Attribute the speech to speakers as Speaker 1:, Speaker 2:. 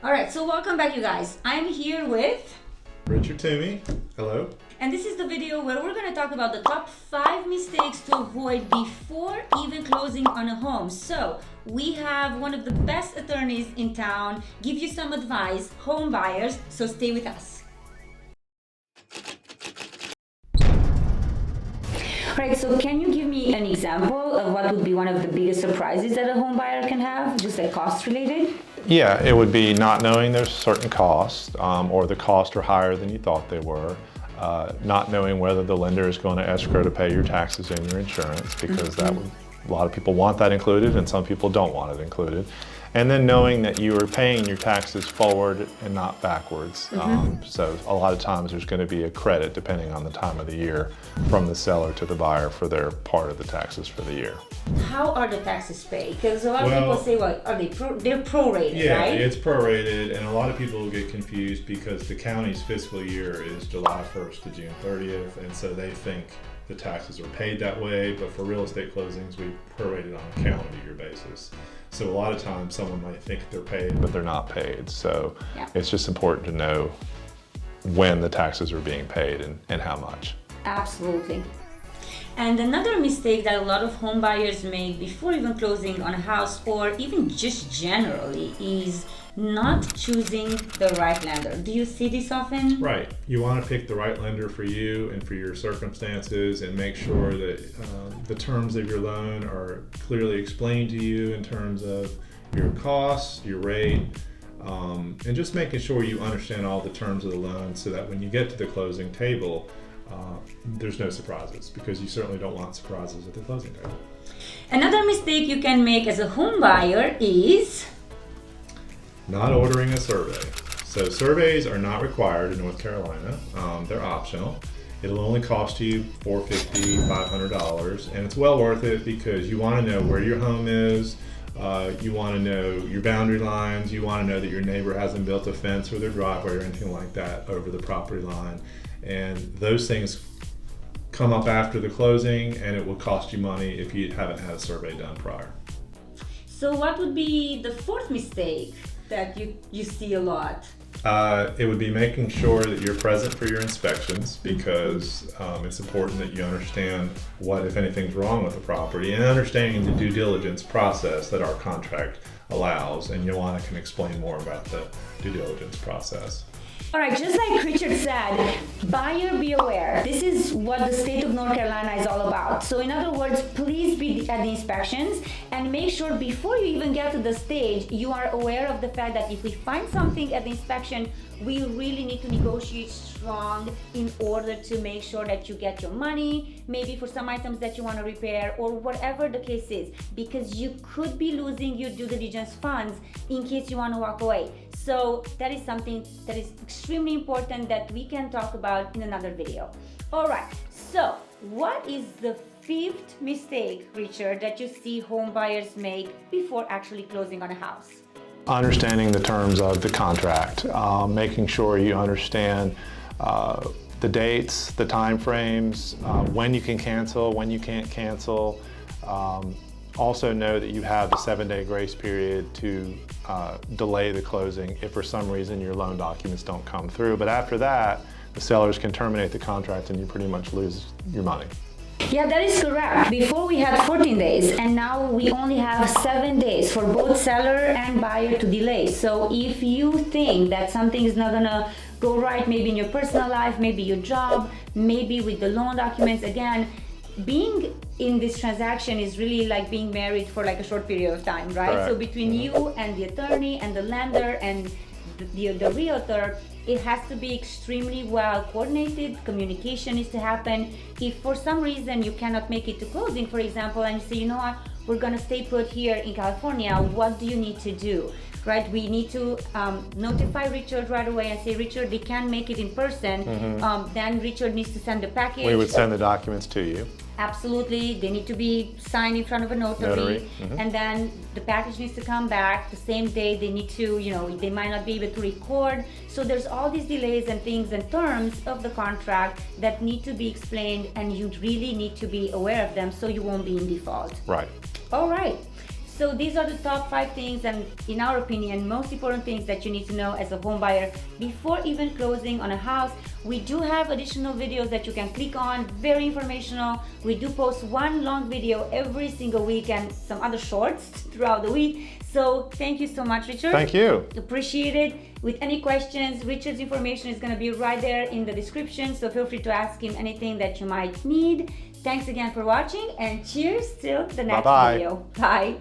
Speaker 1: All right, so welcome back, you guys. I'm here with
Speaker 2: Richard Toomey. Hello.
Speaker 1: and this is the video where we're going to talk about the top 5 mistakes to avoid before even closing on a home. So we have one of the best attorneys in town give you some advice, home buyers, so stay with us. Right, so can you give me an example of what would be one of the biggest surprises that a home buyer can have, just like cost related?
Speaker 2: Yeah, it would be not knowing there's certain costs or the costs are higher than you thought they were. Not knowing whether the lender is going to escrow to pay your taxes and your insurance, because that would, a lot of people want that included and some people don't want it included. And then knowing that you are paying your taxes forward and not backwards. So a lot of times there's going to be a credit depending on the time of the year from the seller to the buyer for their part of the taxes for the year.
Speaker 1: How are the taxes paid? Because a lot of people say, well, are they they're prorated, right?
Speaker 3: Yeah, it's prorated, and a lot of people get confused because the county's fiscal year is July 1st to June 30th, and so they think the taxes are paid that way, but for real estate closings, we prorate it on a calendar year basis. So a lot of times someone might think they're paid,
Speaker 2: But they're not paid. So
Speaker 1: Yeah.
Speaker 2: it's just important to know when the taxes are being paid and how much.
Speaker 1: Absolutely. And another mistake that a lot of home buyers make before even closing on a house, or even just generally, is not choosing the right lender. Do you see this often?
Speaker 3: right, you want to pick the right lender for you and for your circumstances, and make sure that the terms of your loan are clearly explained to you in terms of your costs, your rate, and just making sure you understand all the terms of the loan so that when you get to the closing table, there's no surprises, because you certainly don't want surprises at the closing table.
Speaker 1: Another mistake you can make as a home buyer is
Speaker 3: Not ordering a survey. So surveys are not required in North Carolina. They're optional. It'll only cost you $450, $500, and it's well worth it because you want to know where your home is. You want to know your boundary lines. You want to know that your neighbor hasn't built a fence or their driveway or anything like that over the property line. And those things come up after the closing, and it will cost you money if you haven't had a survey done prior.
Speaker 1: so what would be the fourth mistake that you see a lot?
Speaker 3: It would be making sure that you're present for your inspections, because it's important that you understand what, if anything's wrong with the property, and understanding the due diligence process that our contract allows. And Yolanda can explain more about the due diligence process.
Speaker 1: All right, just like Richard said, buyer be aware. This is what the state of North Carolina is all about. So in other words, please be at the inspections and make sure before you even get to the stage, you are aware of the fact that if we find something at the inspection, we really need to negotiate strong in order to make sure that you get your money, maybe for some items that you want to repair or whatever the case is, because you could be losing your due diligence funds in case you want to walk away. So that is something that is extremely important that we can talk about in another video. All right, so what is the fifth mistake, Richard, that you see home buyers make before actually closing on a house?
Speaker 2: Understanding the terms of the contract, making sure you understand the dates, the time frames, when you can cancel, when you can't cancel. Also know that you have the 7-day grace period to delay the closing if for some reason your loan documents don't come through. But after that, the sellers can terminate the contract and you pretty much lose your money.
Speaker 1: Yeah, that is correct. Before we had 14 days and now we only have 7 days for both seller and buyer to delay. So if you think that something is not gonna go right, maybe in your personal life, maybe your job, maybe with the loan documents, again, being in this transaction is really like being married for like a short period of time, right?
Speaker 2: Correct.
Speaker 1: So between you and the attorney and the lender and the realtor, it has to be extremely well coordinated. Communication needs to happen. If for some reason you cannot make it to closing, for example, and you say, you know what, we're gonna stay put here in California, what do you need to do? Right, we need to notify Richard right away and say, Richard, they can't make it in person. Then Richard needs to send the package.
Speaker 2: We would send the documents to you.
Speaker 1: Absolutely, they need to be signed in front of a notary. And then the package needs to come back the same day. They need to, you know, they might not be able to record. So there's all these delays and things and terms of the contract that need to be explained, and you really need to be aware of them so you won't be in default.
Speaker 2: Right.
Speaker 1: All right. So these are the top 5 things, and in our opinion, most important things that you need to know as a home buyer before even closing on a house. We do have additional videos that you can click on, very informational. We do post one long video every single week and some other shorts throughout the week. So thank you so much, Richard.
Speaker 2: Thank you.
Speaker 1: Appreciate it. With any questions, Richard's information is going to be right there in the description, so feel free to ask him anything that you might need. Thanks again for watching, and cheers till the next
Speaker 2: Bye-bye.
Speaker 1: video. Bye.